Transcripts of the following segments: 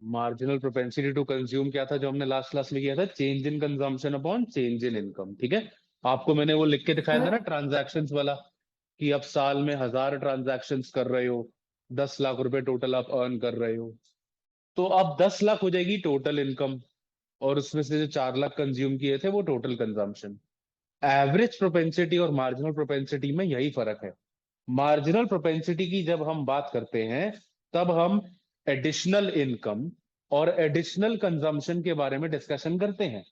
Marginal propensity to consume क्या था जो हमने लास्ट क्लास में किया था? Change in consumption upon change in income. ठीक है, आपको मैंने वो लिख के दिखाया था सर ना ट्रांजैक्शंस वाला, कि आप साल में 1000 ट्रांजैक्शंस कर रहे हो, 10 लाख रुपए टोटल आप अर्न कर रहे हो, तो अब 10 लाख हो जाएगी टोटल इनकम, और उसमें से जो 4 लाख कंज्यूम किए थे वो टोटल कंजम्पशन। एवरेज प्रोपेंसिटी और मार्जिनल प्रोपेंसिटी में यही फर्क है। मार्जिनल प्रोपेंसिटी की जब हम बात करते हैं तब हम एडिशनल इनकम और एडिशनल कंजम्पशन के बारे में डिस्कशन करते हैं,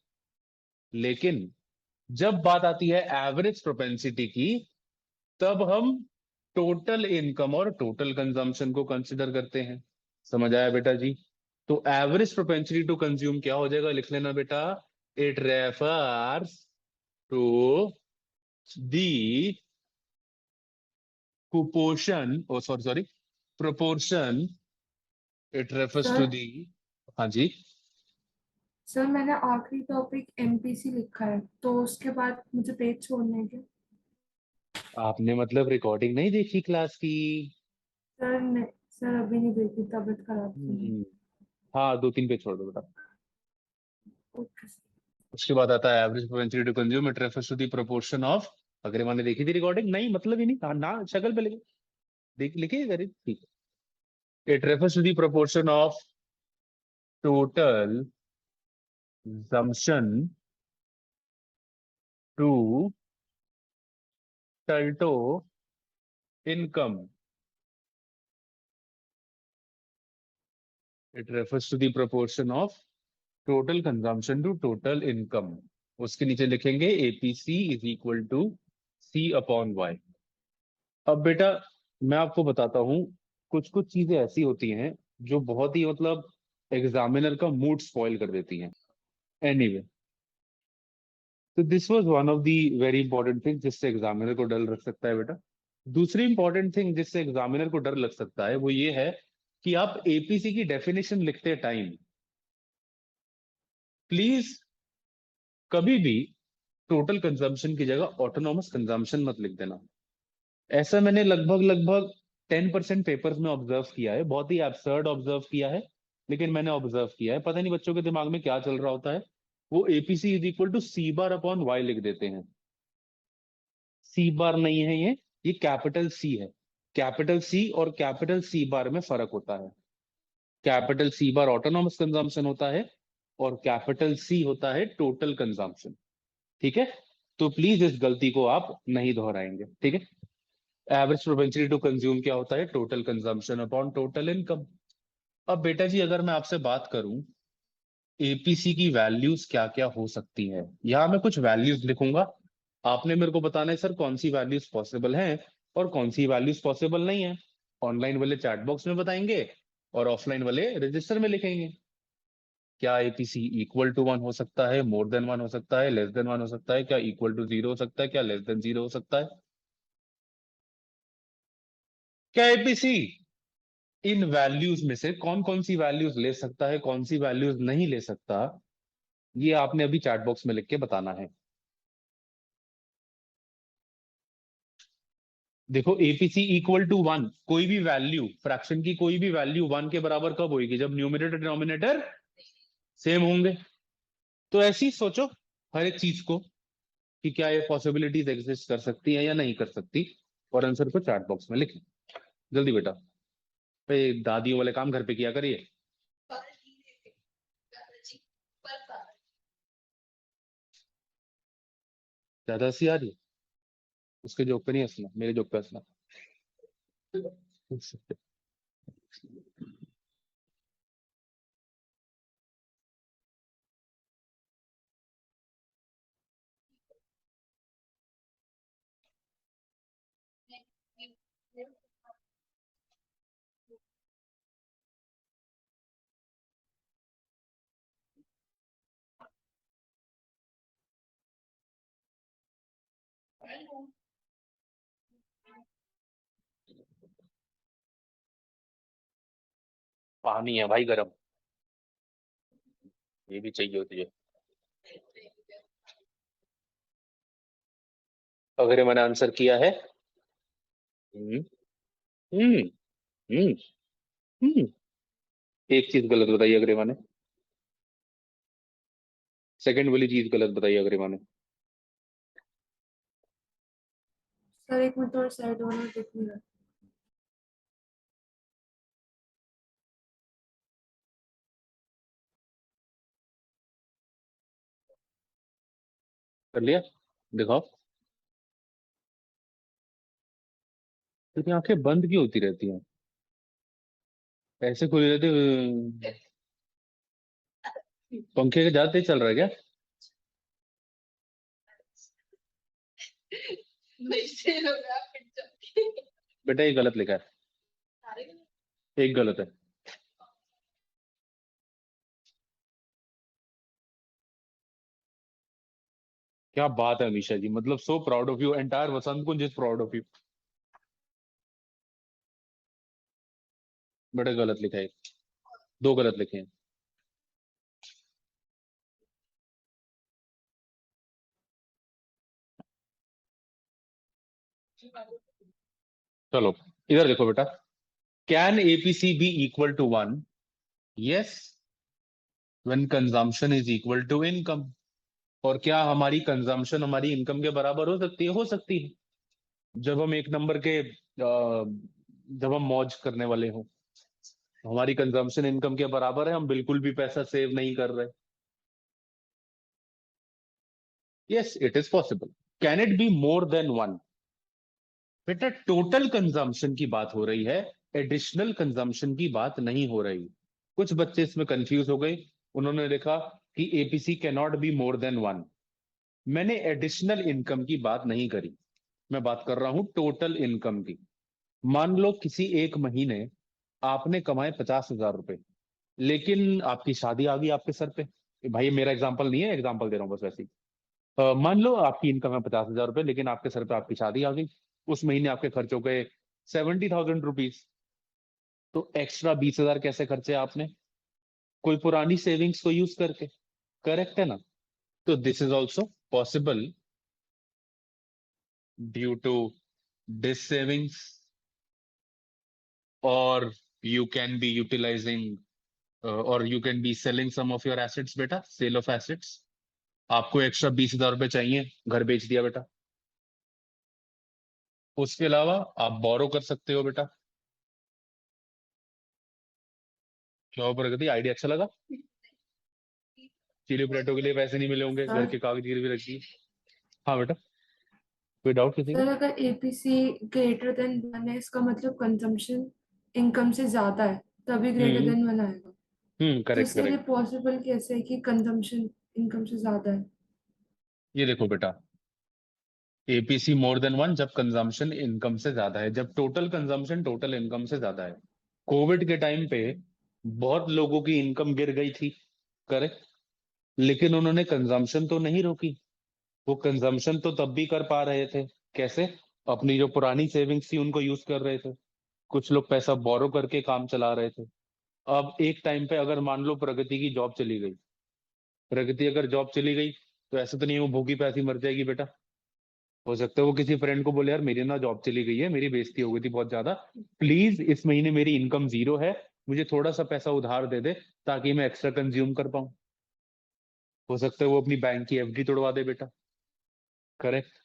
लेकिन जब बात आती है एवरेज प्रोपेंसिटी की तब हम टोटल इनकम और टोटल कंजम्पशन को कंसिडर करते हैं। समझ आया बेटा जी? तो एवरेज प्रोपेंसिटी टू कंज्यूम क्या हो जाएगा, लिख लेना बेटा। इट रेफर्स टू दी कुपोषण, oh sorry sorry, proportion. It refers to sir the, हाँ जी। सर मैंने आखिरी टॉपिक एमपीसी लिखा है, तो उसके बाद मुझे पेज छोड़ने हैं क्या? आपने मतलब रिकॉर्डिंग नहीं देखी क्लास की? सर नहीं, सर अभी नहीं देखी, तबीयत खराब थी। हम्म, हाँ, 2-3 पेज छोड़ दो बेटा। Okay sir. उसके बाद आता है average propensity to consume, it refers to the proportion of. अगर मैंने देखी थी रिकॉर्डिंग? नहीं, मतलब ही नहीं, हाँ, ना शक्ल पे लिखे, देख लिखी वेरी ठीक है। It refers to the proportion of total consumption to total income. It refers to the proportion of total consumption to total income. उसके नीचे लिखेंगे APC is equal to C upon Y. अब बेटा मैं आपको बताता हूँ, कुछ कुछ चीजें ऐसी होती हैं जो बहुत ही मतलब एग्जामिनर का मूड स्पॉइल कर देती हैं। एनीवे, तो this was one of the very important thing जिससे एग्जामिनर को डर लग सकता है बेटा। दूसरी इंपॉर्टेंट थिंग जिससे एग्जामिनर को डर लग सकता है वो ये है कि आप एपीसी की डेफिनेशन लिखते टाइम प्लीज कभी भी टोटल कंजम्पशन की जगह ऑटोनॉमस कंजम्पशन मत लिख देना। ऐसा मैंने लगभग लगभग 10% पेपर्स में ऑब्जर्व किया है, बहुत ही एब्सर्ड ऑब्जर्व किया है, लेकिन मैंने ऑब्जर्व किया है। पता नहीं बच्चों के दिमाग में क्या चल रहा होता है, वो APC is equal to C bar upon Y लिख देते हैं। सी बार नहीं है ये कैपिटल सी है। कैपिटल सी और कैपिटल सी बार में फर्क होता है। कैपिटल सी बार ऑटोनॉमस कंजम्पशन होता है और कैपिटल सी होता है टोटल कंजम्पशन। ठीक है, तो प्लीज इस गलती को आप नहीं दोहराएंगे, ठीक है। एवरेज प्रोपेंसिटी टू कंज्यूम क्या होता है? Total consumption upon total income. अब बेटा जी अगर मैं आपसे बात करूं एपीसी की वैल्यूज क्या क्या हो सकती हैं, यहां मैं कुछ वैल्यूज लिखूंगा, आपने मेरे को बताना है सर कौन सी वैल्यूज पॉसिबल हैं और कौन सी वैल्यूज पॉसिबल नहीं है। ऑनलाइन वाले चैट बॉक्स में बताएंगे और ऑफलाइन वाले रजिस्टर में लिखेंगे। क्या एपीसी इक्वल टू 1 हो सकता है, मोर देन 1 हो सकता है, लेस देन 1 हो सकता है, क्या इक्वल टू 0 हो सकता है, क्या लेस देन 0 हो सकता है? क्या एपीसी इन वैल्यूज में से कौन कौन सी वैल्यूज ले सकता है, कौन सी वैल्यूज नहीं ले सकता, ये आपने अभी चैट बॉक्स में लिख के बताना है। देखो एपीसी इक्वल टू 1, कोई भी वैल्यू फ्रैक्शन की कोई भी वैल्यू 1 के बराबर कब होगी? जब न्यूमरेटर डिनोमिनेटर सेम होंगे। तो ऐसी सोचो हर एक चीज को कि क्या ये पॉसिबिलिटीज एग्जिस्ट कर सकती है या नहीं कर सकती, और आंसर को चैट बॉक्स में लिखें। जल्दी बेटा, भाई दादियों वाले काम घर पे किया करिए। ज्यादा हंसी आ रही है? उसके जोक पे नहीं हंसना, मेरे जोक पे हंसना। पानी है भाई गरम, ये भी चाहिए होती है। अगर ये मैंने आंसर किया है। हम्म हम्म हम्म हम्म एक चीज गलत बताई अग्रिमा ने, सेकंड वाली चीज गलत बताई अग्रिमा ने। सर एक मिनट और साइड वाला देख लिया। कर लिया, दिखाओ। क्योंकि आंखें बंद क्यों होती रहती हैं, ऐसे खुली रहती पंखे के ज्यादा तेज चल रहा है क्या? बेटा ये गलत लिखा है, एक गलत है। क्या बात है अमीशा जी, मतलब so proud of you, entire Vasant Kunj is proud of you. बेटा गलत लिखा है, दो गलत लिखे हैं। चलो इधर देखो बेटा, can APC be equal to 1? Yes, when consumption is equal to income. और क्या हमारी कंजम्पशन हमारी इनकम के बराबर हो सकती है? हो सकती है, जब हम एक नंबर के जब हम मौज करने वाले हों, हमारी कंजम्पशन इनकम के बराबर है, हम बिल्कुल भी पैसा सेव नहीं कर रहे। Yes it is possible. Can it be more than 1? बेटा टोटल कंजम्पशन की बात हो रही है, एडिशनल कंजम्पशन की बात नहीं हो रही। कुछ बच्चे इसमें कंफ्यूज हो गए, उन्होंने लिखा कि APC can not be more than 1। मैंने एडिशनल इनकम की बात नहीं करी, मैं बात कर रहा हूं टोटल इनकम की। मान लो किसी एक महीने आपने कमाए 50,000 रुपए, लेकिन आपकी शादी आ गई आपके सर पे। भाई ये मेरा एग्जाम्पल नहीं है, एग्जाम्पल दे रहा हूँ बस वैसे ही। मान लो आपकी इनकम है 50,000 रुपए, लेकिन आपके सर पे आपकी शादी आ गई, उस महीने आपके खर्च हो गए 70,000 रुपीज। तो एक्स्ट्रा 20,000 कैसे खर्चे आपने? कोई पुरानी सेविंग्स को यूज करके। करेक्ट है ना? तो this is also possible due to this savings, और you can be utilizing और you can be selling some of your assets। बेटा सेल ऑफ एसेट्स, आपको एक्स्ट्रा 20,000 रुपए चाहिए, घर बेच दिया बेटा। उसके अलावा आप बोरो कर सकते हो बेटा। क्या प्रगति, आइडिया अच्छा लगा? चिली प्लेटों के लिए पैसे नहीं मिले होंगे, घर सर के कागज गिरवी रखी। हाँ बेटा, कोई डाउट किसी सर को? अगर एपीसी ग्रेटर देन 1 है, इसका मतलब कंजम्पशन इनकम से ज्यादा है, तभी ग्रेटर हम्म। देन 1 आएगा। तो करेक्ट इसके लिए करेक्ट। पॉसिबल कैसे है कि कंजम्पशन इनकम से ज्यादा है? ये देखो बेटा, एपीसी मोर देन 1 जब कंजम्पशन इनकम से ज्यादा है, जब टोटल कंजम्पशन टोटल इनकम से ज्यादा है। कोविड के टाइम पे बहुत लोगों की इनकम गिर गई थी, करेक्ट, लेकिन उन्होंने कंजम्पशन तो नहीं रोकी। वो कंजम्पशन तो तब भी कर पा रहे थे। कैसे? अपनी जो पुरानी सेविंग्स थी उनको यूज कर रहे थे, कुछ लोग पैसा बोरो करके काम चला रहे थे। अब एक टाइम पे अगर मान लो प्रगति की जॉब चली गई, प्रगति अगर जॉब चली गई, तो ऐसा तो नहीं है वो भूखी प्यासी मर जाएगी बेटा। हो सकता है वो किसी फ्रेंड को बोले, यार मेरी ना जॉब चली गई है, मेरी बेइज्जती हो गई थी बहुत ज्यादा, प्लीज इस महीने मेरी इनकम जीरो है, मुझे थोड़ा सा पैसा उधार दे दे ताकि मैं एक्स्ट्रा कंज्यूम कर पाऊं। हो सकता है वो अपनी बैंक की एफडी तोड़वा दे बेटा। करेक्ट।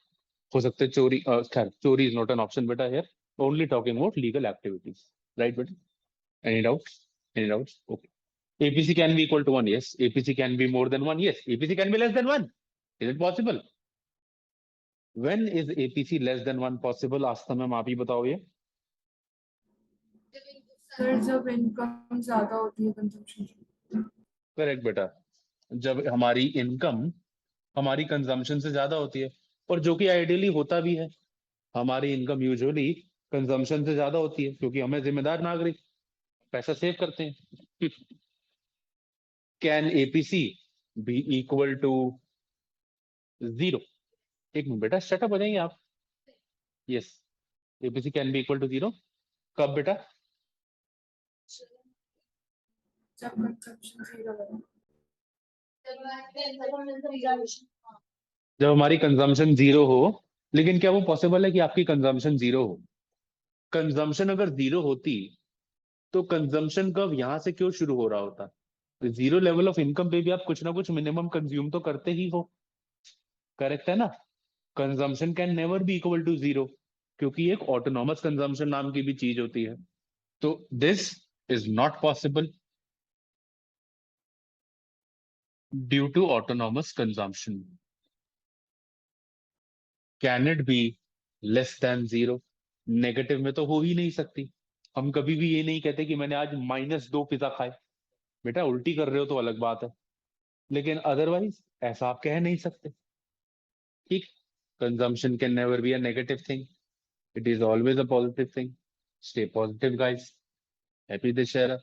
हो सकता है चोरी, खैर चोरी इज नॉट एन ऑप्शन बेटा here, only talking about legal activities. Right बेटा? Any doubts? Any doubts? Okay. APC can be equal to 1, yes. APC can be more than 1, yes. APC can be less than 1. Is it possible? When is APC less than 1 possible? Aastha ma'am आप ही बताओ ये। Sir जब income ज्यादा होती है consumption की। Correct बेटा, जब हमारी इनकम हमारी कंजम्पशन से ज्यादा होती है, और जो कि आइडियली होता भी है। हमारी इनकम यूजुअली कंजम्पशन से ज्यादा होती है, क्योंकि हमें जिम्मेदार नागरिक पैसा सेव करते हैं। Can APC be equal to 0? एक मिनट बेटा, शटअप हो जाएंगे आप। Yes, APC can be equal to 0। कब बेटा? जब कंजम्पशन जीरो है। जब हमारी कंजम्पशन जीरो हो। लेकिन क्या वो पॉसिबल है कि आपकी कंजम्पशन जीरो हो? कंजम्पशन अगर जीरो होती तो कंजम्पशन कर्व यहां से क्यों शुरू हो रहा होता है? जीरो लेवल ऑफ इनकम पे भी आप कुछ ना कुछ मिनिमम कंज्यूम तो करते ही हो, करेक्ट है ना? Consumption can never be equal to zero, क्योंकि एक ऑटोनॉमस कंजम्पशन नाम की भी चीज होती है। तो this is not possible due to autonomous consumption. Can it be less than zero? Negative में तो हो ही नहीं सकती। हम कभी भी ये नहीं कहते कि मैंने आज -2 पिज्जा खाए। बेटा उल्टी कर रहे हो तो अलग बात है, लेकिन अदरवाइज ऐसा आप कह नहीं सकते। ठीक, consumption can never be a negative thing, it is always a positive thing. Stay positive guys, happy Dussehra.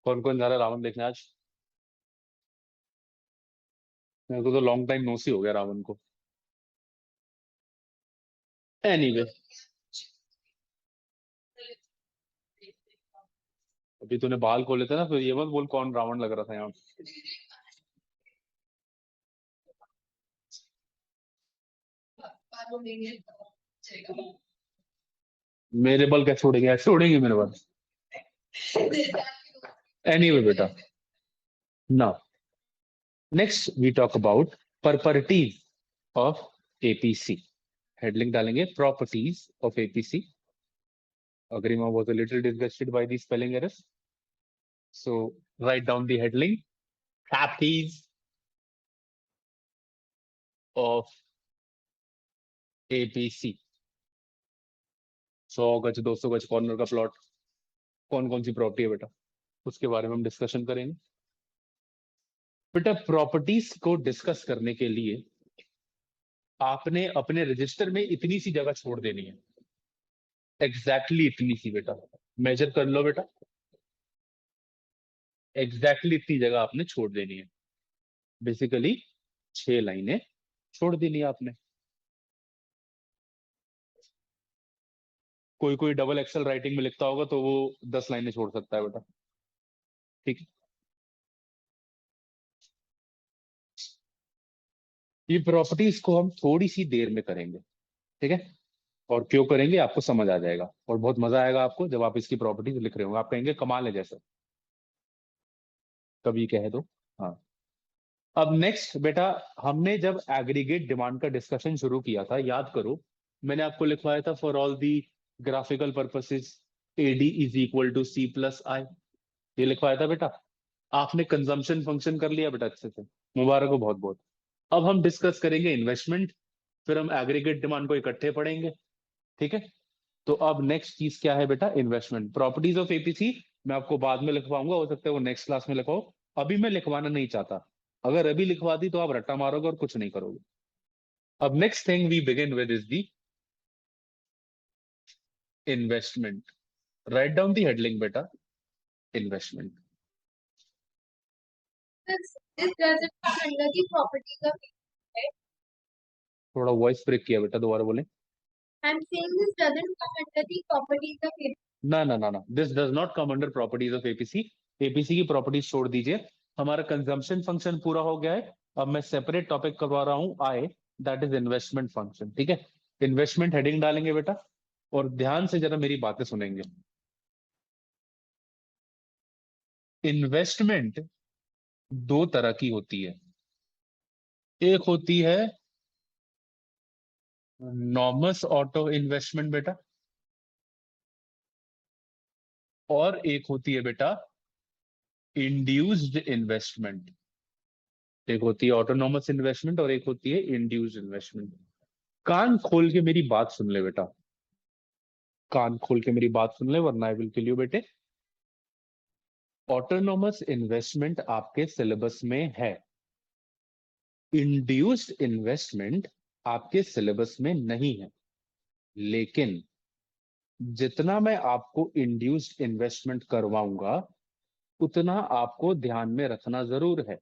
कौन कौन जा रहा है रावण देखने आज? मेरे को तो लॉन्ग टाइम नो सी हो गया रावण को। एनीवे, अभी तूने बाल खोले थे ना, तो ये मत बोल कौन रावण लग रहा था यहाँ। मेरे बाल क्या छोड़ेंगे? ऐसे छोड़ेंगे मेरे बाल? एनीवे बेटा, now next we talk about properties of APC. Heading डालेंगे properties of APC. Agrima was a little disgusted by the spelling errors, so write down the heading: properties of APC। 100 गज 200 गज कॉर्नर का plot, कौन कौन सी property है बेटा, उसके बारे में हम डिस्कशन करेंगे। बेटा प्रॉपर्टीज को डिस्कस करने के लिए आपने अपने रजिस्टर में इतनी सी जगह छोड़ देनी है, एग्जैक्टली इतनी सी बेटा। मेजर कर लो बेटा, एग्जैक्टली इतनी जगह आपने छोड़ देनी है। बेसिकली 6 लाइनें छोड़ देनी है आपने। कोई कोई डबल एक्सल राइटिंग में लिखता होगा तो वो 10 लाइनें छोड़ सकता है बेटा। ठीक है, ये प्रॉपर्टीज को हम थोड़ी सी देर में करेंगे, ठीक है? और क्यों करेंगे आपको समझ आ जाएगा, और बहुत मजा आएगा आपको जब आप इसकी प्रॉपर्टीज लिख रहे होंगे। आप कहेंगे कमाल है जैसे, कभी कह दो। हाँ, अब नेक्स्ट बेटा, हमने जब एग्रीगेट डिमांड का डिस्कशन शुरू किया था, याद करो, मैंने आपको लिखवाया था for all the graphical purposes AD is equal to C plus I, ये लिखवाया था बेटा। आपने कंजम्पशन फंक्शन कर लिया बेटा अच्छे से, मुबारक हो बहुत बहुत। अब हम डिस्कस करेंगे इन्वेस्टमेंट, फिर हम एग्रीगेट डिमांड को इकट्ठे पढ़ेंगे, ठीक है? तो अब नेक्स्ट चीज क्या है बेटा? इन्वेस्टमेंट। प्रॉपर्टीज ऑफ एपीसी मैं आपको बाद में लिखवाऊंगा, हो सकता है वो नेक्स्ट क्लास में लिखवाओ, अभी मैं लिखवाना नहीं चाहता। अगर अभी लिखवा दी तो आप रट्टा मारोगे और कुछ नहीं करोगे। अब next thing we begin with is the investment. Write down the heading बेटा, investment. This doesn't come under the properties of right? थोड़ा वॉइस ब्रेक किया बेटा, दोबारा बोले। I'm saying this doesn't come under the properties of ना ना ना ना, this does not come under properties of APC. APC की प्रॉपर्टीज छोड़ दीजिए, हमारा कंजम्पशन फंक्शन पूरा हो गया है। अब मैं सेपरेट टॉपिक करवा रहा हूं आए, दैट इज इन्वेस्टमेंट फंक्शन, ठीक है? इन्वेस्टमेंट हेडिंग डालेंगे बेटा, और ध्यान से जरा मेरी बातें सुनेंगे। इन्वेस्टमेंट दो तरह की होती है, एक होती है नॉर्मस ऑटो इन्वेस्टमेंट बेटा, और एक होती है बेटा इंड्यूस्ड इन्वेस्टमेंट। एक होती है ऑटोनॉमस इन्वेस्टमेंट और एक होती है इंड्यूस्ड इन्वेस्टमेंट। कान खोल के मेरी बात सुन ले बेटा, कान खोल के मेरी बात सुन ले, वरना आई विल किल यू बेटे। ऑटोनॉमस इन्वेस्टमेंट आपके सिलेबस में है, इंड्यूस्ड इन्वेस्टमेंट आपके सिलेबस में नहीं है। लेकिन जितना मैं आपको इंड्यूस्ड इन्वेस्टमेंट करवाऊंगा उतना आपको ध्यान में रखना जरूर है।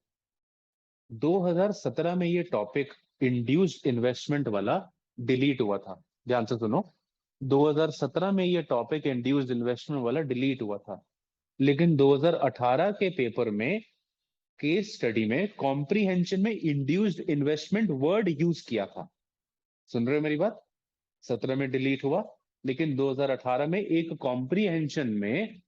2017 में ये टॉपिक इंड्यूस्ड इन्वेस्टमेंट वाला डिलीट हुआ था, ध्यान से सुनो। 2017 में ये टॉपिक इंड्यूस्ड इन्वेस्टमेंट वाला डिलीट हुआ था, लेकिन 2018 के पेपर में केस स्टडी में कॉम्प्रीहेंशन में इंड्यूस्ड इन्वेस्टमेंट वर्ड यूज किया था। सुन रहे हो मेरी बात? 17 में डिलीट हुआ, लेकिन 2018 में एक कॉम्प्रीहेंशन में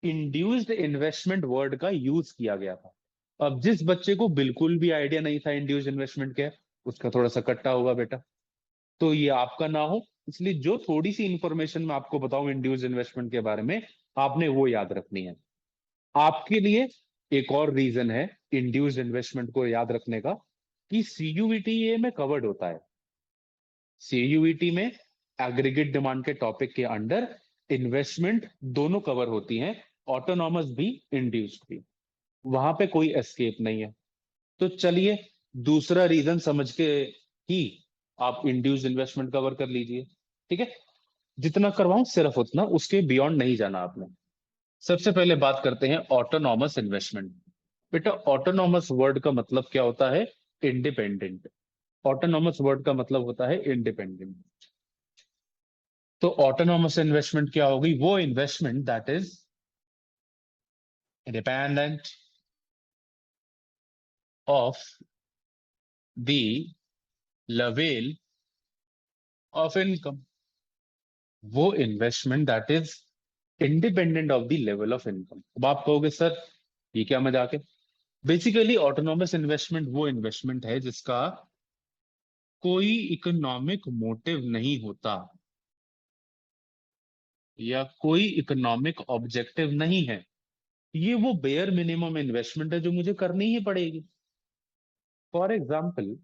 इंड्यूस्ड इन्वेस्टमेंट वर्ड का यूज किया गया था। अब जिस बच्चे को बिल्कुल भी आइडिया नहीं था इंड्यूस्ड इन्वेस्टमेंट क्या है, उसका थोड़ा सा कट्टा होगा बेटा, तो ये आपका ना हो, इसलिए जो थोड़ी सी इंफॉर्मेशन मैं आपको बताऊं इंड्यूस्ड इन्वेस्टमेंट के बारे में, आपने वो याद रखनी है। आपके लिए एक और रीजन है इंड्यूस्ड इन्वेस्टमेंट को याद रखने का, कि सीयूईटी में कवर्ड होता है। सीयूईटी में एग्रीगेट डिमांड के टॉपिक के अंडर इन्वेस्टमेंट दोनों कवर होती हैं, ऑटोनॉमस भी, इंड्यूस्ड भी। वहां पे कोई एस्केप नहीं है। तो चलिए, दूसरा रीजन समझ के ही आप इंड्यूस्ड इन्वेस्टमेंट कवर कर लीजिए। ठीक है, जितना करवाऊं सिर्फ उतना, उसके बियॉन्ड नहीं जाना आपने। सबसे पहले बात करते हैं ऑटोनॉमस इन्वेस्टमेंट। बेटा ऑटोनॉमस वर्ड का मतलब क्या होता है? इंडिपेंडेंट। ऑटोनॉमस वर्ड का मतलब होता है इंडिपेंडेंट। तो ऑटोनॉमस इन्वेस्टमेंट क्या होगी? वो investment that is independent of the level of income. वो investment that is independent of the level of income. अब आप कहोगे सर ये क्या मजाक है? बेसिकली ऑटोनॉमस इन्वेस्टमेंट वो इन्वेस्टमेंट है जिसका कोई इकोनॉमिक मोटिव नहीं होता, या कोई इकोनॉमिक ऑब्जेक्टिव नहीं है। ये वो बेयर मिनिमम इन्वेस्टमेंट है जो मुझे करनी ही पड़ेगी। फॉर एग्जाम्पल,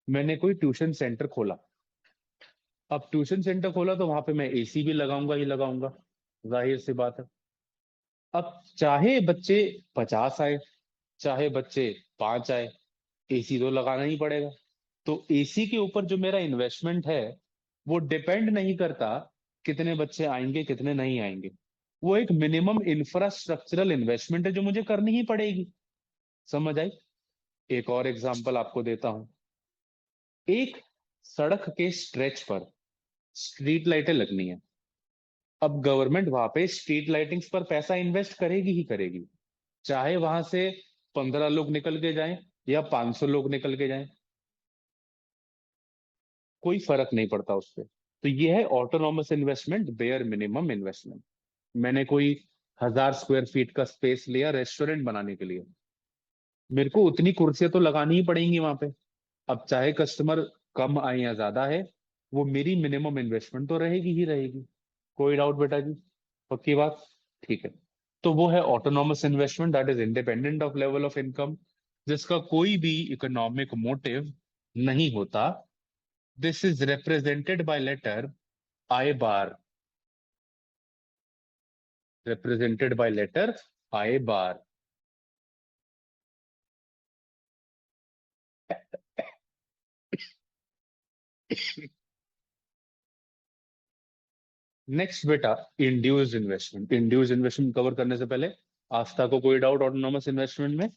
मैंने कोई ट्यूशन सेंटर खोला। अब ट्यूशन सेंटर खोला तो वहां पे मैं एसी भी लगाऊंगा ही लगाऊंगा, जाहिर सी बात है। अब चाहे बच्चे 50 आए, चाहे बच्चे 5 आए, एसी तो लगाना ही पड़ेगा। तो एसी के ऊपर जो मेरा इन्वेस्टमेंट है, वो डिपेंड नहीं करता कितने बच्चे आएंगे कितने नहीं आएंगे। वो एक मिनिमम इंफ्रास्ट्रक्चरल इन्वेस्टमेंट है जो मुझे करनी ही पड़ेगी। समझ आई? एक और एग्जांपल आपको देता हूं। एक सड़क के स्ट्रेच पर स्ट्रीट लाइटें लगनी है। अब गवर्नमेंट वहां पे स्ट्रीट लाइटिंग्स पर पैसा इन्वेस्ट करेगी ही करेगी, चाहे वहां से 15 लोग निकल के जाएं या 500 लोग निकल के जाएं, कोई फर्क नहीं पड़ता उस पर। तो ये है autonomous investment, bare minimum investment. मैंने कोई 1000 स्क्वायर फीट का स्पेस लिया रेस्टोरेंट बनाने के लिए, मेरे को उतनी कुर्सियां तो लगानी ही पड़ेंगी वहां पे। अब चाहे कस्टमर कम आए या ज्यादा है, वो मेरी मिनिमम इन्वेस्टमेंट तो रहेगी ही रहेगी। कोई डाउट बेटा जी? पक्की बात? ठीक है। तो वो है autonomous investment that is independent of level of income, जिसका कोई भी इकोनॉमिक मोटिव नहीं होता। This is represented by letter I bar. Represented by letter I bar. Next बेटा, induced investment. Induced investment cover करने से पहले आस्था को कोई डाउट ऑटोनॉमस इन्वेस्टमेंट में?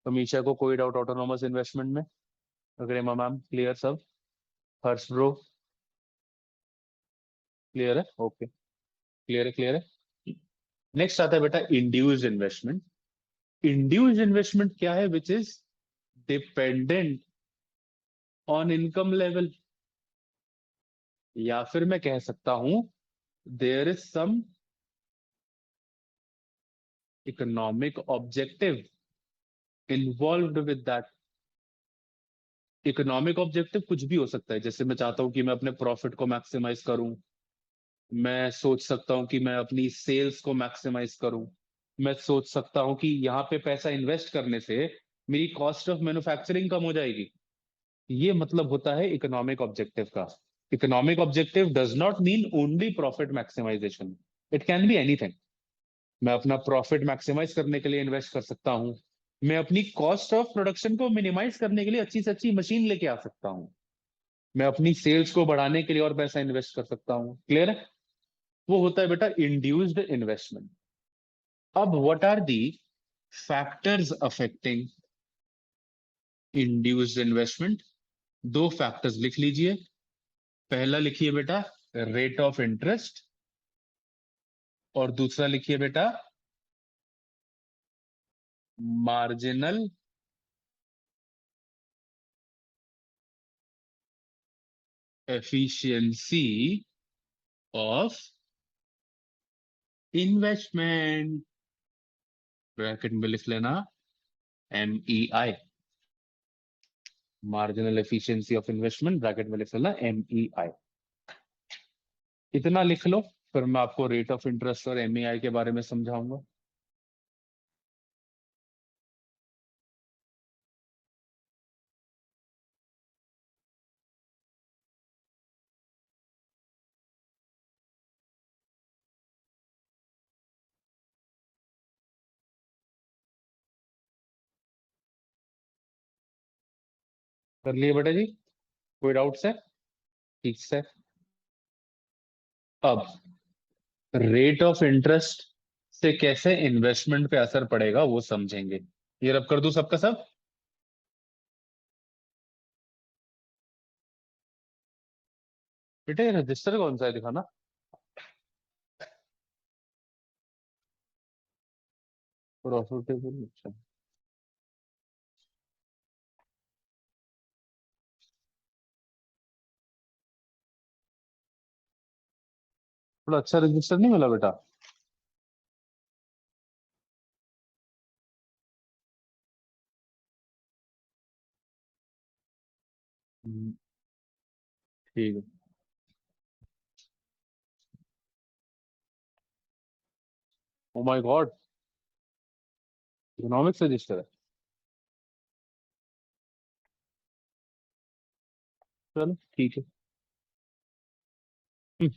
अमीशा को कोई डाउट ऑटोनॉमस इन्वेस्टमेंट में? अग्रिमा मैम क्लियर सब? हर्ष ब्रो क्लियर है? ओके, क्लियर है, क्लियर है। नेक्स्ट आता है बेटा इंड्यूस्ड इन्वेस्टमेंट। इंड्यूस्ड इन्वेस्टमेंट क्या है? Which is dependent on income level, या फिर मैं कह सकता हूं there is some economic objective involved with that. Economic objective कुछ भी हो सकता है, जैसे मैं चाहता हूं कि मैं अपने प्रॉफिट को मैक्सिमाइज करूं, मैं सोच सकता हूं कि मैं अपनी सेल्स को मैक्सिमाइज करूं, मैं सोच सकता हूं कि यहाँ पे पैसा इन्वेस्ट करने से मेरी कॉस्ट ऑफ मैन्युफैक्चरिंग कम हो जाएगी। ये मतलब होता है इकोनॉमिक ऑब्जेक्टिव का। Economic objective does not mean only profit maximisation, it can be anything. मैं अपना प्रॉफिट मैक्सिमाइज करने के लिए इन्वेस्ट कर सकता हूं, मैं अपनी कॉस्ट ऑफ प्रोडक्शन को मिनिमाइज करने के लिए अच्छी से अच्छी मशीन लेके आ सकता हूं, मैं अपनी सेल्स को बढ़ाने के लिए और पैसा इन्वेस्ट कर सकता हूं। क्लियर है? वो होता है बेटा इंड्यूस्ड इन्वेस्टमेंट। अब what are the factors affecting induced investment? दो फैक्टर्स लिख लीजिए। पहला लिखिए बेटा रेट ऑफ इंटरेस्ट, और दूसरा लिखिए बेटा marginal efficiency of investment, bracket में लिख लेना MEI, marginal efficiency of investment, bracket में लिख लेना MEI। इतना लिख लो, फिर मैं आपको रेट ऑफ इंटरेस्ट और MEI के बारे में समझाऊंगा। कर लिए बेटा जी? कोई डाउट्स है? ठीक से। अब रेट ऑफ इंटरेस्ट से कैसे इन्वेस्टमेंट पे असर पड़ेगा वो समझेंगे। ये रब कर दूं सबका सब? बेटा ये रजिस्टर कौन सा है दिखाना। प्रॉफिटेबल, अच्छा। थोड़ा अच्छा रजिस्टर नहीं मिला बेटा? ठीक है। Oh my God, economics register है? चलो ठीक है। हम्म,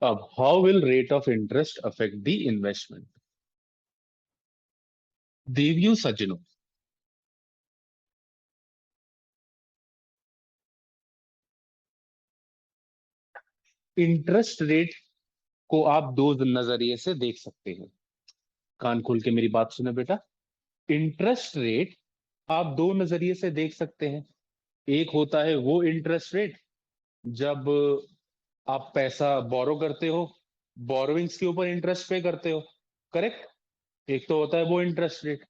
अब how will rate of interest affect the investment? देवियों सज्जनों, इंटरेस्ट रेट को आप दो नजरिए से देख सकते हैं। कान खोल के मेरी बात सुने बेटा। इंटरेस्ट रेट आप दो नजरिए से देख सकते हैं। एक होता है वो इंटरेस्ट रेट जब आप पैसा बोरो करते हो, बोरोइंग्स के ऊपर इंटरेस्ट पे करते हो, करेक्ट? एक तो होता है वो इंटरेस्ट रेट।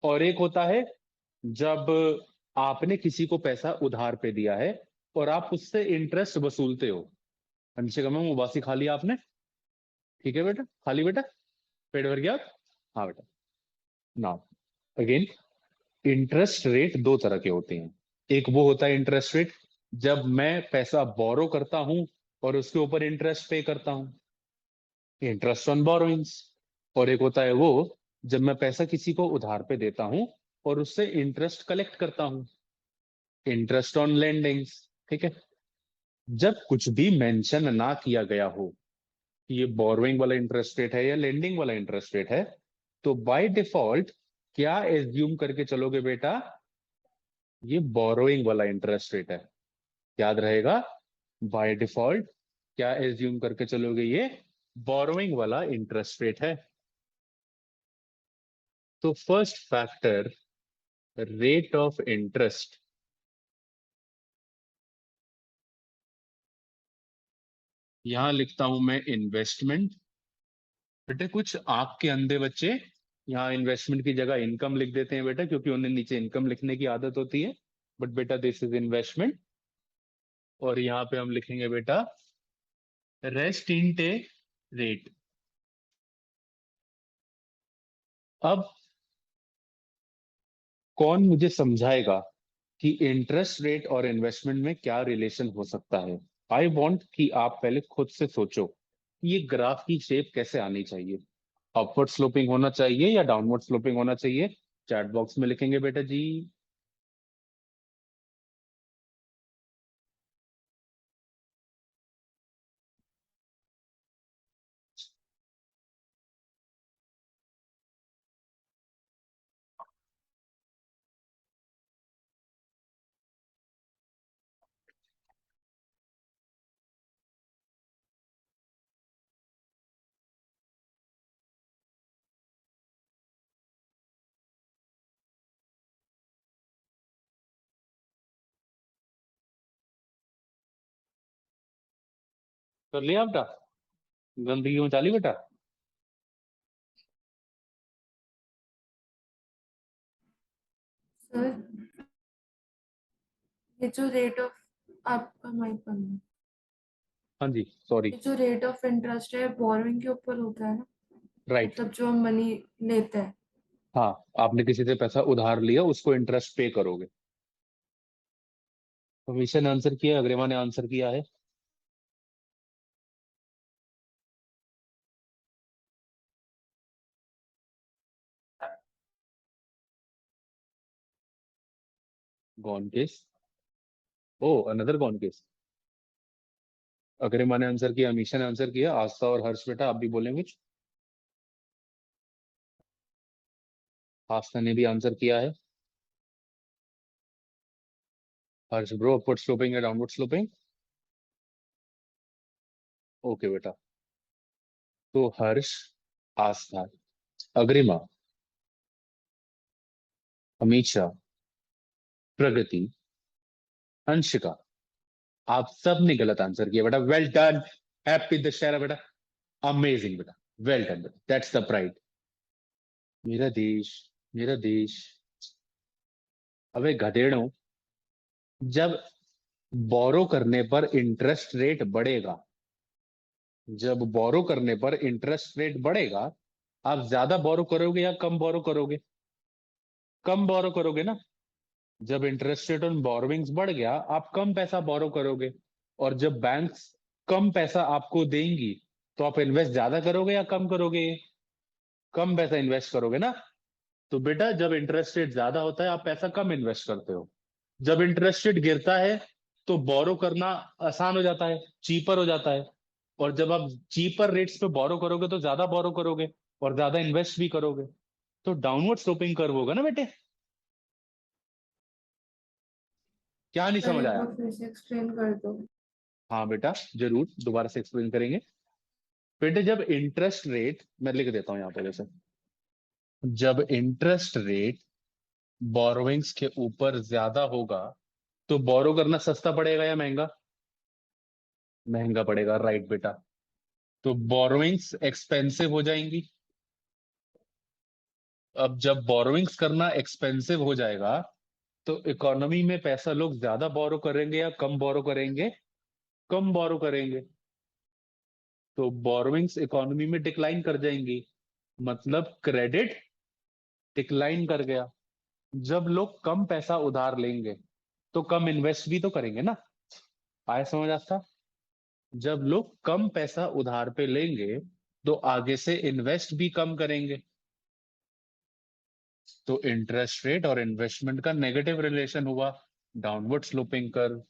और एक होता है जब आपने किसी को पैसा उधार पे दिया है और आप उससे इंटरेस्ट वसूलते हो। नीचे कम मुबासी खा लिया आपने? ठीक है बेटा, खा ली बेटा? पेट भर गया? हाँ बेटा। नाउ अगेन, इंटरेस्ट रेट दो तरह के होते हैं। एक वो होता है इंटरेस्ट रेट जब मैं पैसा बोरो करता हूं और उसके ऊपर इंटरेस्ट पे करता हूं, इंटरेस्ट ऑन बोरोइंग्स। और एक होता है वो जब मैं पैसा किसी को उधार पे देता हूं और उससे इंटरेस्ट कलेक्ट करता हूं, इंटरेस्ट ऑन लेंडिंग्स। ठीक है? जब कुछ भी मेंशन ना किया गया हो कि ये बोरोइंग वाला इंटरेस्ट रेट है या लेंडिंग वाला इंटरेस्ट रेट है, तो बाय डिफॉल्ट क्या एज्यूम करके चलोगे बेटा? ये बोरोइंग वाला इंटरेस्ट रेट है। याद रहेगा, बाय डिफॉल्ट क्या एज्यूम करके चलोगे? ये बोरोइंग वाला इंटरेस्ट रेट है। तो first factor, rate of interest, यहां लिखता हूं मैं इन्वेस्टमेंट। बेटे कुछ आंख के अंधे बच्चे यहाँ इन्वेस्टमेंट की जगह इनकम लिख देते हैं बेटा, क्योंकि उन्हें नीचे इनकम लिखने की आदत होती है। बट बेटा दिस इज इन्वेस्टमेंट। और यहाँ पे हम लिखेंगे बेटा रेस्ट इंटे रेट। अब कौन मुझे समझाएगा कि इंटरेस्ट रेट और इन्वेस्टमेंट में क्या रिलेशन हो सकता है? आई वॉन्ट कि आप पहले खुद से सोचो कि ये ग्राफ की शेप कैसे आनी चाहिए। अपवर्ड स्लोपिंग होना चाहिए या डाउनवर्ड स्लोपिंग होना चाहिए? चैट बॉक्स में लिखेंगे बेटा जी। कर लिया बेटा? गंदगी मचा ली बेटा? सर ये जो रेट ऑफ, आपका माइक बंद है। हाँ जी सॉरी। ये जो रेट ऑफ इंटरेस्ट है बोरोइंग के ऊपर होता है ना, राइट। मतलब जो हम मनी लेते हैं। हाँ, आपने किसी से पैसा उधार लिया, उसको इंटरेस्ट पे करोगे। अमीशा ने आंसर किया, अग्रिमा ने आंसर किया है। Gone case. Oh, another gone case. Agrima ने आंसर किया, अमीशा ने आंसर किया, आस्था और हर्ष बेटा आप भी बोलेंगे कुछ? आस्था ने भी आंसर किया है। हर्ष ब्रो, अपवर्ड स्लोपिंग या डाउनवर्ड स्लोपिंग? ओके बेटा। तो हर्ष, आस्था, अग्रिमा, अमीशा, प्रगति, अंशिका, आप सब ने गलत आंसर किया बेटा। Well done. हैप्पी दशहरा बेटा। अमेजिंग बेटा। वेल डन बेटा, दैट्स द प्राइड। मेरा देश, मेरा देश। अबे गधेड़ों, जब बोरो करने पर इंटरेस्ट रेट बढ़ेगा, जब बोरो करने पर इंटरेस्ट रेट बढ़ेगा, आप ज्यादा बोरो करोगे या कम बोरो करोगे? कम बोरो करोगे ना। जब इंटरेस्ट रेट ऑन बोरोविंग्स बढ़ गया, आप कम पैसा बोरो करोगे। और जब बैंक्स कम पैसा आपको देंगी, तो आप इन्वेस्ट ज्यादा करोगे या कम करोगे? कम पैसा इन्वेस्ट करोगे ना। तो बेटा, जब इंटरेस्ट रेट ज्यादा होता है, आप पैसा कम इन्वेस्ट करते हो। जब इंटरेस्ट रेट गिरता है, तो बोरो करना आसान हो जाता है, चीपर हो जाता है। और जब आप चीपर रेट्स पे बोरो करोगे, तो ज्यादा बोरो करोगे और ज्यादा इन्वेस्ट भी करोगे। तो डाउनवर्ड स्लोपिंग कर्व होगा ना बेटे। क्या नहीं सर समझ एक आया? बार फिर से एक्सप्लेन कर दो। हाँ बेटा, जरूर दोबारा से एक्सप्लेन करेंगे। बेटे, जब इंटरेस्ट रेट, मैं लिख देता हूं यहाँ पे जैसे, जब इंटरेस्ट रेट बोरोविंग्स के ऊपर ज्यादा होगा, तो बोरो करना सस्ता पड़ेगा या महंगा? महंगा पड़ेगा, राइट बेटा। तो बोरोइंग्स एक्सपेंसिव हो जाएंगी। अब जब बोरोइंग्स करना एक्सपेंसिव हो जाएगा, तो इकोनॉमी में पैसा लोग ज्यादा बोरो करेंगे या कम बोरो करेंगे? कम बोरो करेंगे। तो बोरोइंग्स इकोनॉमी में डिक्लाइन कर जाएंगी, मतलब क्रेडिट डिक्लाइन कर गया। जब लोग कम पैसा उधार लेंगे, तो कम इन्वेस्ट भी तो करेंगे ना। आए समझ आता? जब लोग कम पैसा उधार पे लेंगे, तो आगे से इन्वेस्ट भी कम करेंगे। तो इंटरेस्ट रेट और इन्वेस्टमेंट का नेगेटिव रिलेशन हुआ, डाउनवर्ड स्लोपिंग कर्व।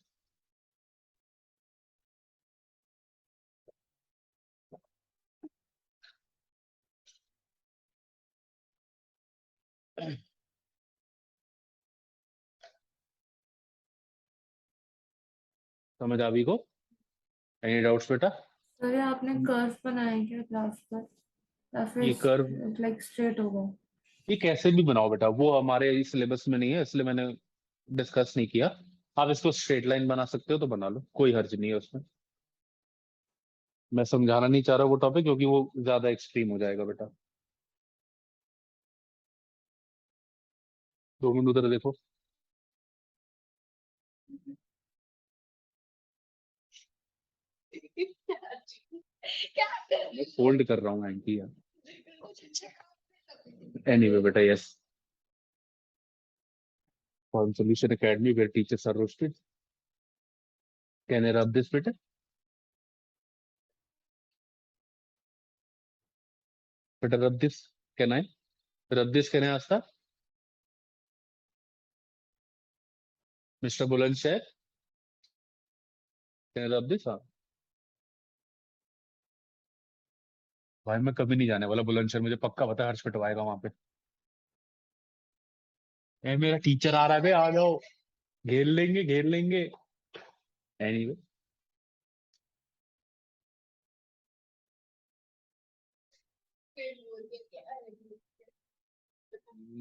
समझ आ भी को? एनी डाउट्स बेटा? सर ये आपने कर्व बनाया क्या ग्राफ पर, या ये कर्व, फिर लाइक स्ट्रेट होगा? ये कैसे भी बनाओ बेटा, वो हमारे सिलेबस में नहीं है, इसलिए मैंने डिस्कस नहीं किया। आप इसको स्ट्रेट लाइन बना सकते हो तो बना लो, कोई हर्ज नहीं है उसमें। मैं समझाना नहीं चाह रहा वो टॉपिक, क्योंकि वो ज्यादा एक्सट्रीम हो जाएगा बेटा। 2 मिनट उधर देखो। मैं फोल्ड कर रहा हूँ आंटी यार। एनीवे बेटा, yes. Form solution academy where teachers are roasted. Can I rub this बेटा? बेटा rub this. Can I rub this? Can I Astha? Mister Bulandshahr, can I rub this? हाँ। भाई मैं कभी नहीं जाने वाला बुलंदशहर, मुझे पक्का पता है हर्ष पिटवाएगा वहां पे। ए मेरा टीचर आ रहा है बे, आ जाओ। घेर लेंगे, घेर लेंगे। Anyway,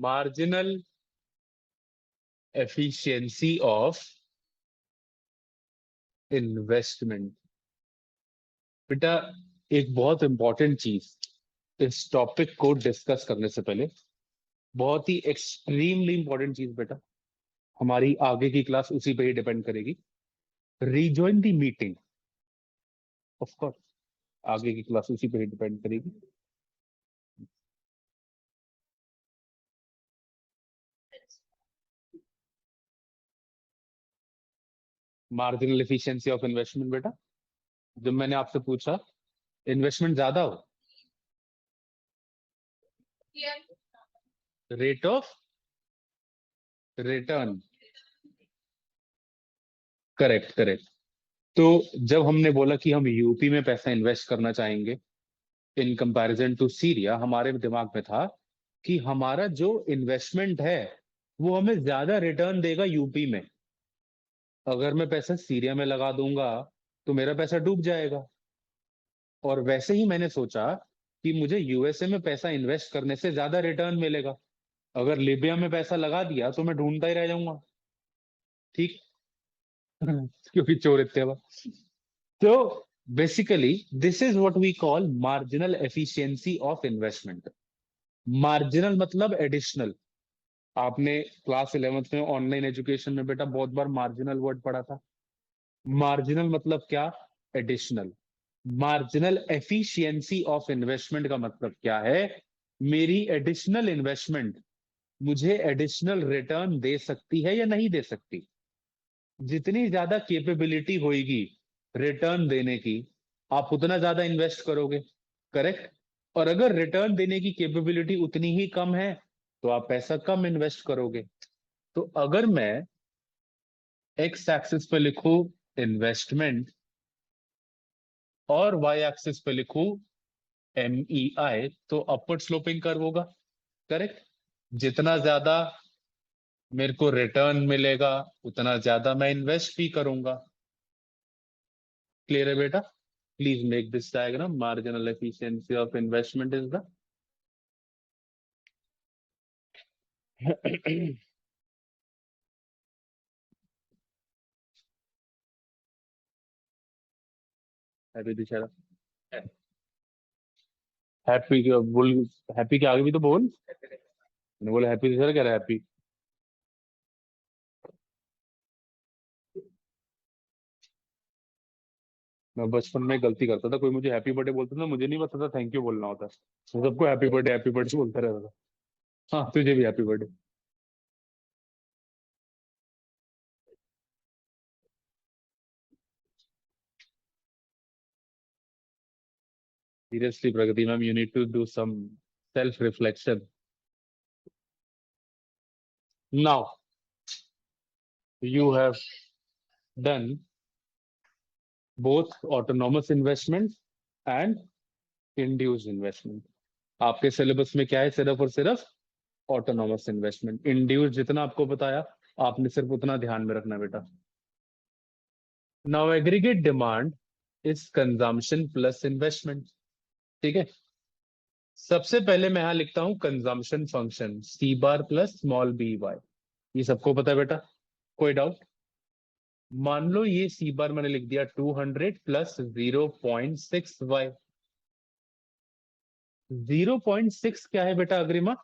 marginal efficiency of investment. बेटा, एक बहुत इंपॉर्टेंट चीज, इस टॉपिक को डिस्कस करने से पहले, बहुत ही एक्सट्रीमली इंपॉर्टेंट चीज बेटा, हमारी आगे की क्लास उसी पे ही डिपेंड करेगी। Rejoin the meeting, of course आगे की क्लास उसी पे ही डिपेंड करेगी। मार्जिनल एफिशिएंसी ऑफ इन्वेस्टमेंट बेटा, जब मैंने आपसे पूछा इन्वेस्टमेंट ज्यादा हो, rate of return, correct correct. तो जब हमने बोला कि हम यूपी में पैसा इन्वेस्ट करना चाहेंगे इन कंपैरिजन टू सीरिया, हमारे दिमाग में था कि हमारा जो इन्वेस्टमेंट है वो हमें ज्यादा रिटर्न देगा यूपी में। अगर मैं पैसा सीरिया में लगा दूंगा तो मेरा पैसा डूब जाएगा। और वैसे ही मैंने सोचा कि मुझे यूएसए में पैसा इन्वेस्ट करने से ज्यादा रिटर्न मिलेगा। अगर लीबिया में पैसा लगा दिया तो मैं ढूंढता ही रह जाऊंगा। ठीक। क्योंकि चोर इतने बा। तो basically this is what we call marginal efficiency of investment. Marginal मतलब एडिशनल। आपने क्लास 11th में ऑनलाइन एजुकेशन में बेटा बहुत बार मार्जिनल वर्ड पढ़ा था। मार्जिनल मतलब क्या? Additional. Marginal efficiency of investment का मतलब क्या है? मेरी एडिशनल इन्वेस्टमेंट मुझे एडिशनल रिटर्न दे सकती है या नहीं दे सकती। जितनी ज्यादा कैपेबिलिटी होगी रिटर्न देने की, आप उतना ज्यादा इन्वेस्ट करोगे। करेक्ट। और अगर रिटर्न देने की कैपेबिलिटी उतनी ही कम है तो आप पैसा कम इन्वेस्ट करोगे। तो अगर मैं एक्स एक्सिस पे लिखूं इन्वेस्टमेंट और वाई एक्सिस पे लिखूं एमईआई, तो अपवर्ड स्लोपिंग कर्व होगा। करेक्ट। जितना ज्यादा मेरे को रिटर्न मिलेगा उतना ज्यादा मैं इन्वेस्ट भी करूंगा। क्लियर है बेटा? Please make this diagram. Marginal efficiency of investment is the happy Disha, happy बोल। हैप्पी के आगे भी तो बोल। मैंने बोला हैप्पी दिशा, कह रहा है हैप्पी। मैं बचपन में गलती करता था, कोई मुझे हैप्पी बर्थडे बोलता था, मुझे नहीं पता था थैंक यू बोलना होता है। मैं सबको हैप्पी बर्थडे बोलता रहता था। हाँ तुझे भी happy birthday. Seriously Pragati ma'am, you need to do some self reflection now. You have done both autonomous investment and induced investment. आपके सिलेबस में क्या है? सिर्फ और सिर्फ ऑटोनॉमस इन्वेस्टमेंट। इंड्यूस जितना आपको बताया आपने सिर्फ उतना ध्यान में रखना बेटा। Now aggregate demand is consumption plus investment. ठीक है। सबसे पहले मैं यहां लिखता हूं कंजम्पशन फंक्शन सी बार प्लस स्मॉल बी वाई। ये सबको पता है बेटा? कोई डाउट? मान लो ये सी बार मैंने लिख दिया 200 प्लस 0.6 वाई। 0.6 क्या है बेटा अग्रिमा?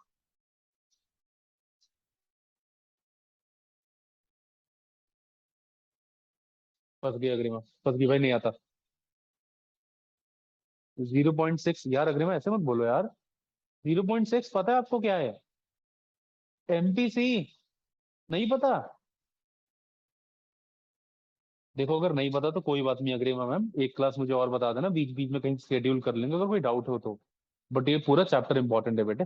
फंस गई अग्रिमा, फंस गई भाई, नहीं आता। 0.6 यार, अग्रिमा ऐसे मत बोलो यार। 0.6 पता है आपको क्या है? एमपीसी। नहीं पता? देखो अगर नहीं पता तो कोई बात नहीं अग्रिमा मैम, एक क्लास मुझे और बता देना, बीच बीच में कहीं शेड्यूल कर लेंगे अगर कोई डाउट हो तो। बट ये पूरा चैप्टर इंपॉर्टेंट है बेटे।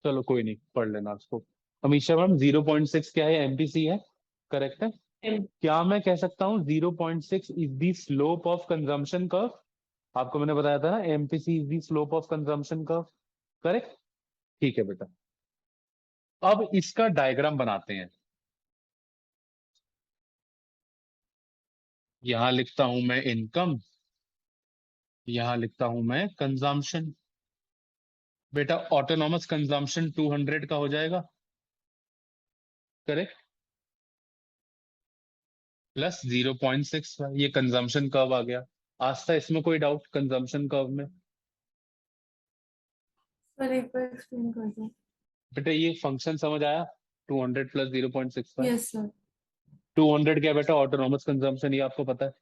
चलो कोई नहीं, पढ़ लेना उसको। अमीशा मैम 0.6 क्या है? एमपीसी है। करेक्ट है। क्या मैं कह सकता हूँ 0.6 is the slope of consumption curve? आपको मैंने बताया था ना MPC is the slope of consumption curve. Correct. ठीक है बेटा। अब इसका डायग्राम बनाते हैं। यहां लिखता हूं मैं इनकम, यहां लिखता हूं मैं कंजम्पशन। बेटा ऑटोनॉमस कंजम्पशन 200 का हो जाएगा। करेक्ट। प्लस 0.6, ये कंजम्पशन कर्व आ गया। आज था इसमें कोई डाउट कंजम्पशन कर्व में? सर एक बार एक्सप्लेन कर दो। बेटा ये फंक्शन समझ आया, 200 प्लस 0.65। Yes sir. 200 क्या बेटा, ऑटोनॉमस कंजम्पशन, ये आपको पता है।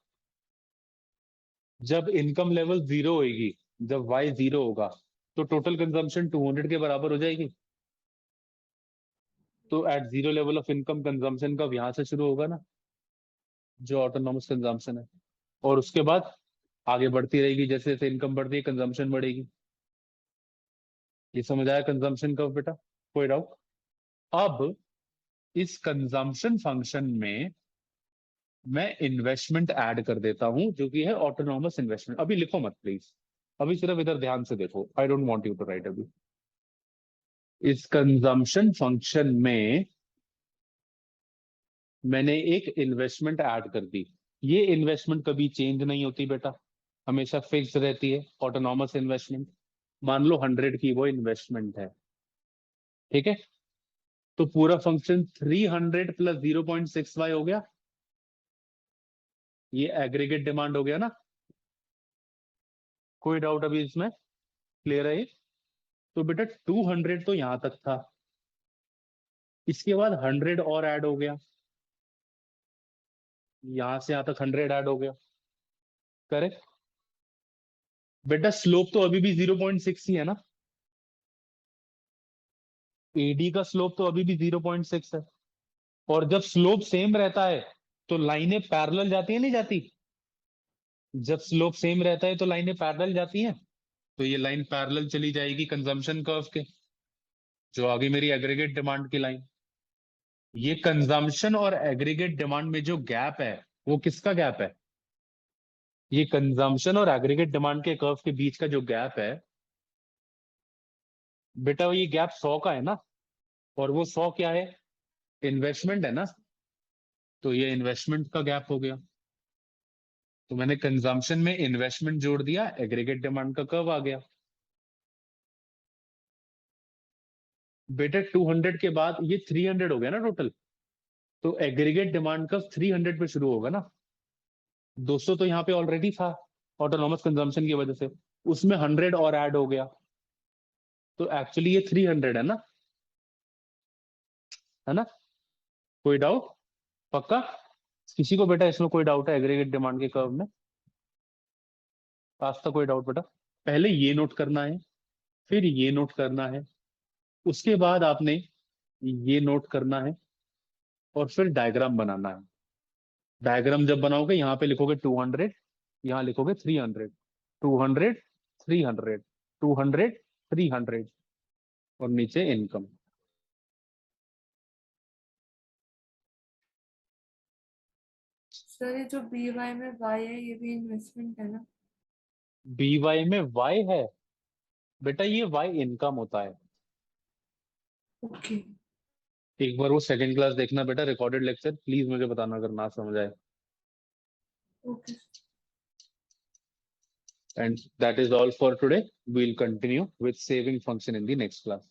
जब इनकम लेवल 0 होगी, जब y 0 होगा, तो टोटल कंजम्पशन 200 के बराबर हो जाएगी। तो at 0 level of income consumption का यहां से शुरू होगा ना, जो ऑटोनॉमस कंजम्पशन है, और उसके बाद आगे बढ़ती रहेगी, जैसे जैसे इनकम बढ़ती है कंजम्पशन बढ़ेगी। ये समझ आया कंजम्पशन का बेटा, कोई डाउट? अब इस कंजम्पशन फंक्शन में मैं इन्वेस्टमेंट ऐड कर देता हूं, जो कि है ऑटोनॉमस इन्वेस्टमेंट। अभी लिखो मत प्लीज, अभी सिर्फ इधर ध्यान से देखो, I don't want you to write अभी। इस कंजम्पशन फंक्शन में मैंने एक इन्वेस्टमेंट ऐड कर दी। ये इन्वेस्टमेंट कभी चेंज नहीं होती बेटा, हमेशा फिक्स रहती है, ऑटोनॉमस इन्वेस्टमेंट। मान लो 100 की वो इन्वेस्टमेंट है, ठीक है? तो पूरा फंक्शन 300 प्लस 0.65 हो गया, ये एग्रीगेट डिमांड हो गया ना? कोई डाउट अभी इसमें? क्लियर है ये? तो बेटा 200 तो यहां तक था, इसके बाद 100 और ऐड हो गया, यहां से यहां तक 100 ऐड हो गया, करेक्ट? बेटा स्लोप तो अभी भी 0.6 ही है ना, एडी का स्लोप तो अभी भी 0.6 है। और जब स्लोप सेम रहता है तो लाइनें पैरेलल जाती है, नहीं जाती? जब स्लोप सेम रहता है तो लाइनें पैरेलल जाती हैं, तो ये लाइन पैरेलल चली जाएगी कंजम्पशन कर्व के, जो आगे मेरी एग्रीगेट डिमांड की लाइन। ये कंजम्पशन और एग्रीगेट डिमांड में जो गैप है, वो किसका गैप है? ये कंजम्पशन और एग्रीगेट डिमांड के कर्व के बीच का जो गैप है बेटा, ये गैप 100 का है ना, और वो 100 क्या है? इन्वेस्टमेंट है ना, तो ये इन्वेस्टमेंट का गैप हो गया। तो मैंने कंजम्पशन में इन्वेस्टमेंट जोड़ दिया, एग्रीगेट डिमांड का कर्व आ गया। बेटा 200 के बाद ये 300 हो गया ना टोटल, तो एग्रीगेट डिमांड कर्व 300 पे शुरू होगा ना। 200 तो यहाँ पे ऑलरेडी था ऑटोनॉमस कंजम्पशन की वजह से, उसमें 100 और ऐड हो गया, तो एक्चुअली ये 300 है ना, है ना? कोई डाउट? पक्का? किसी को बेटा इसमें कोई डाउट है एग्रीगेट डिमांड के कर्व में? पास था कोई डाउट बेटा? पहले ये नोट करना है, फिर ये नोट करना है, उसके बाद आपने ये नोट करना है, और फिर डायग्राम बनाना है। डायग्राम जब बनाओगे यहाँ पे लिखोगे 200, यहाँ लिखोगे 300, 200 300, 200 300, और नीचे इनकम। सर ये जो बी वाई में वाई है ये भी इन्वेस्टमेंट है ना? बी वाई में वाई है बेटा, ये वाई इनकम होता है। ओके। एक बार वो सेकंड क्लास देखना बेटा, रिकॉर्डेड लेक्चर, प्लीज मुझे बताना अगर ना समझ आए। Okay. And that is all for today. We'll continue with saving function in the next class.